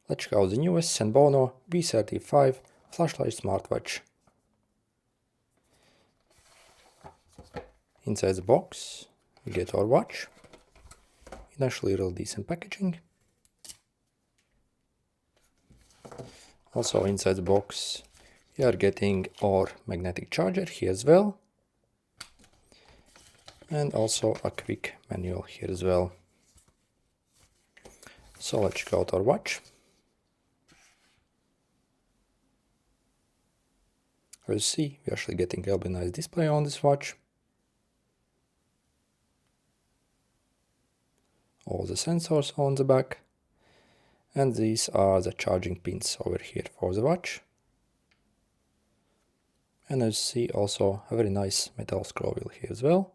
Let's check out the newest Senbono V35 flashlight smartwatch. Inside the box we get our watch in actually real decent packaging. Also inside the box we are getting our magnetic charger here as well, and also a quick manual here as well. So let's check out our watch. As you see, we're actually getting a really nice display on this watch. All the sensors on the back, and these are the charging pins over here for the watch. And as you see, also a very nice metal scroll wheel here as well,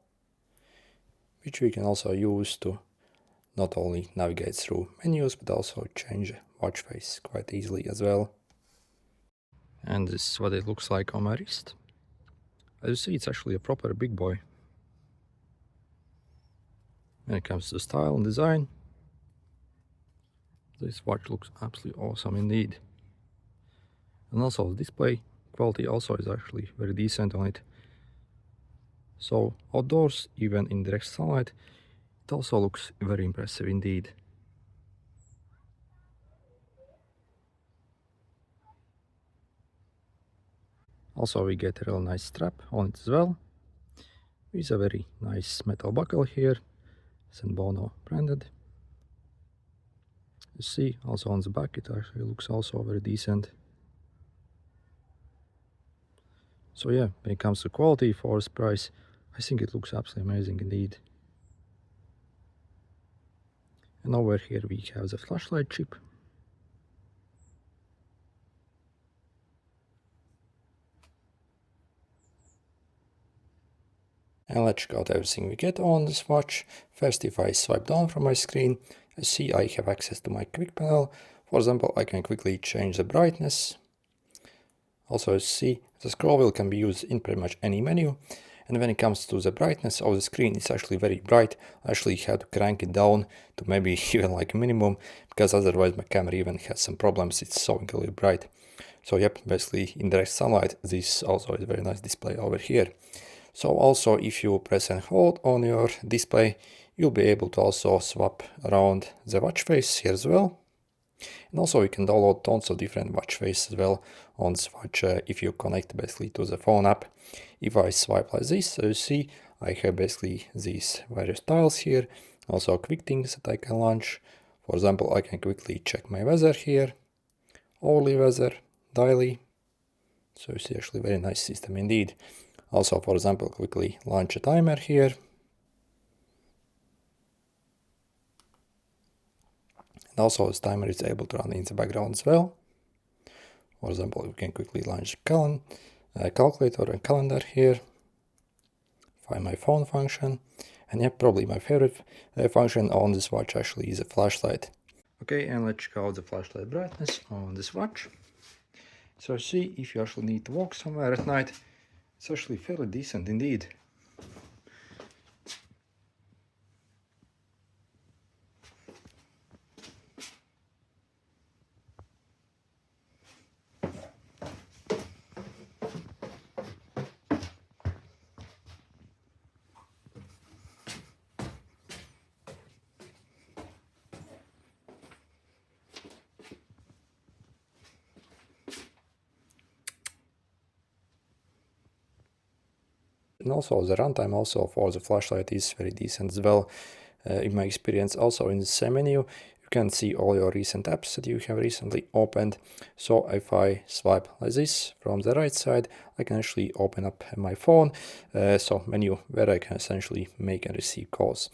which we can also use to not only navigate through menus but also change the watch face quite easily as well. And this is what it looks like on my wrist. As you see, it's actually a proper big boy. When it comes to style and design, this watch looks absolutely awesome indeed. And also the display quality also is actually very decent on it. So outdoors, even in direct sunlight, it also looks very impressive indeed. Also we get a real nice strap on it as well, with a very nice metal buckle here, Senbono branded. You see, also on the back it actually looks also very decent. So yeah, when it comes to quality for this price, I think it looks absolutely amazing indeed. And over here we have the flashlight chip. And let's check out everything we get on this watch. First, if I swipe down from my screen, I see I have access to my quick panel. For example, I can quickly change the brightness. Also, you see, the scroll wheel can be used in pretty much any menu. And when it comes to the brightness of the screen, it's actually very bright. I actually had to crank it down to maybe even like a minimum, because otherwise my camera even has some problems. It's so incredibly bright. So yep, basically in direct sunlight, this also is a very nice display over here. So also if you press and hold on your display, you'll be able to also swap around the watch face here as well. And also you can download tons of different watch faces as well on this watch if you connect basically to the phone app. If I swipe like this, as you see, I have basically these various tiles here, also quick things that I can launch. For example, I can quickly check my weather here, hourly weather, daily. So you see, actually very nice system indeed. Also, for example, quickly launch a timer here. And also this timer is able to run in the background as well. For example, we can quickly launch a calculator and calendar here. Find my phone function. And yeah, probably my favorite function on this watch actually is a flashlight. Okay, and let's check out the flashlight brightness on this watch. So see, if you actually need to walk somewhere at night, it's actually fairly decent indeed. And also the runtime also for the flashlight is very decent as well. In my experience, also in the same menu, you can see all your recent apps that you have recently opened. So if I swipe like this from the right side, I can actually open up my phone, so menu where I can essentially make and receive calls.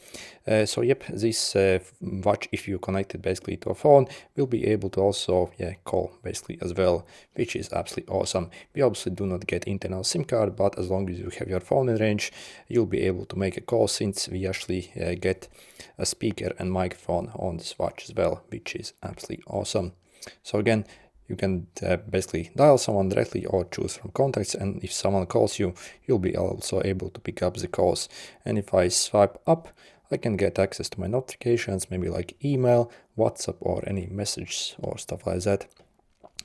So yep, this watch, if you connect it basically to a phone, will be able to also call basically as well, which is absolutely awesome. We obviously do not get internal SIM card, but as long as you have your phone in range, you'll be able to make a call, since we actually get a speaker and microphone on this watch as well, which is absolutely awesome. So again, you can basically dial someone directly or choose from contacts, and if someone calls you, you'll be also able to pick up the calls. And if I swipe up, I can get access to my notifications, maybe like email, WhatsApp, or any messages or stuff like that.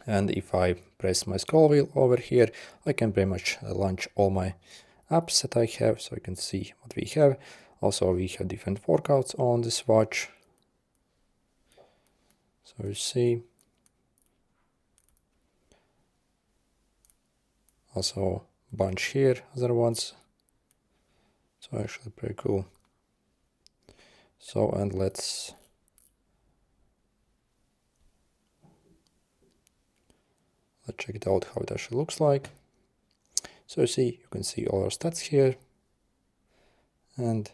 And if I press my scroll wheel over here, I can pretty much launch all my apps that I have, so you can see what we have. Also, we have different workouts on this watch. So you see. Also bunch here, other ones. So actually pretty cool. So, and let's check it out how it actually looks like. So you see, you can see all our stats here, and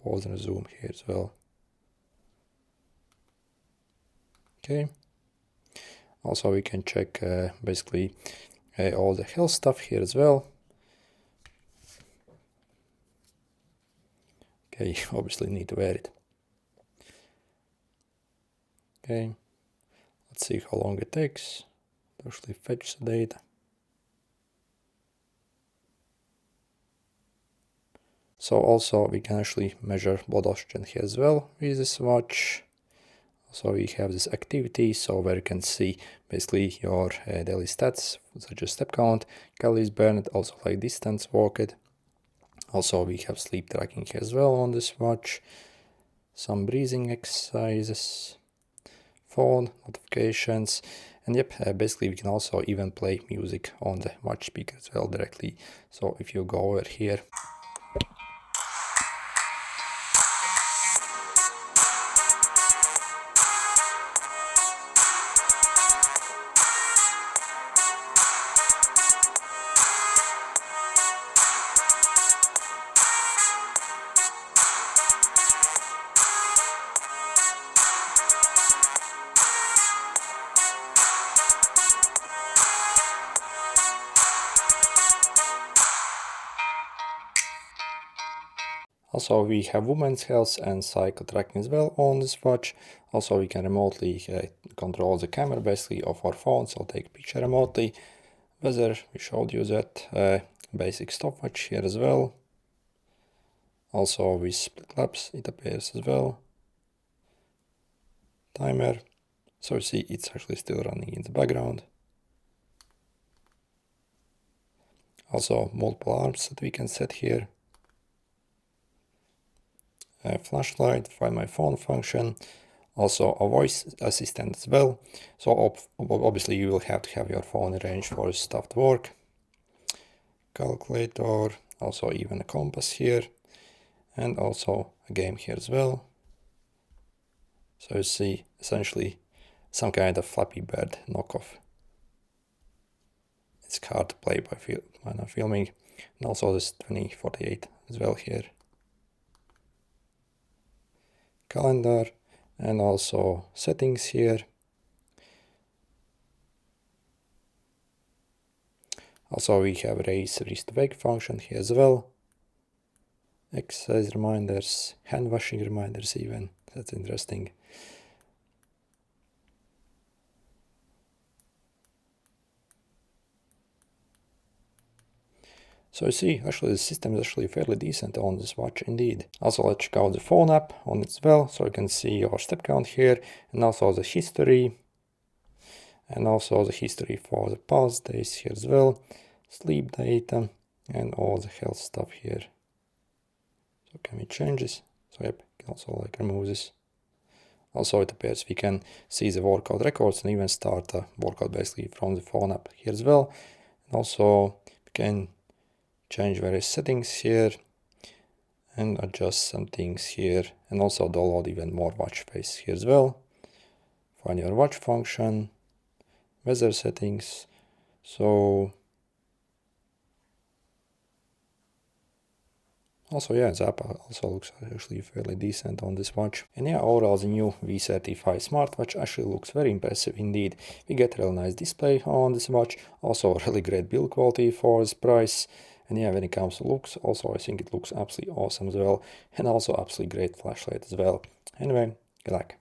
pause and zoom here as well. Okay. Also we can check basically all the health stuff here as well. Okay, you obviously need to wear it. Okay, let's see how long it takes to actually fetch the data. So also we can actually measure blood oxygen here as well with this watch. So we have this activity, so where you can see basically your daily stats, such as step count, calories burned, also like distance walked. Also we have sleep tracking here as well on this watch, some breathing exercises, phone notifications, and yep, basically we can also even play music on the watch speaker as well directly. So if you go over here, also we have women's health and cycle tracking as well on this watch. Also we can remotely control the camera basically of our phone, so take a picture remotely. Weather, we showed you that, basic stopwatch here as well. Also with split laps it appears as well. Timer, so you see it's actually still running in the background. Also multiple alarms that we can set here. Flashlight, find my phone function, also a voice assistant as well. So obviously you will have to have your phone in range for stuff to work. Calculator, also even a compass here, and also a game here as well. So you see essentially some kind of Flappy Bird knockoff. It's hard to play by not filming, and also this 2048 as well here. Calendar, and also settings here. Also we have raise wrist wake function here as well. Exercise reminders, hand washing reminders even, that's interesting. So you see, actually the system is actually fairly decent on this watch indeed. Also let's check out the phone app on it as well, so you can see your step count here, and also the history, and also the history for the past days here as well, sleep data, and all the health stuff here. So can we change this? So yep, you can also like remove this. Also it appears we can see the workout records and even start a workout basically from the phone app here as well. And also we can change various settings here and adjust some things here, and also download even more watch face here as well. Find your watch function, weather settings. So also yeah, the app also looks actually fairly decent on this watch. And yeah, overall the new V35 Smartwatch actually looks very impressive indeed. We get a really nice display on this watch, also really great build quality for this price. And yeah, when it comes to looks, also I think it looks absolutely awesome as well, and also absolutely great flashlight as well. Anyway, good luck.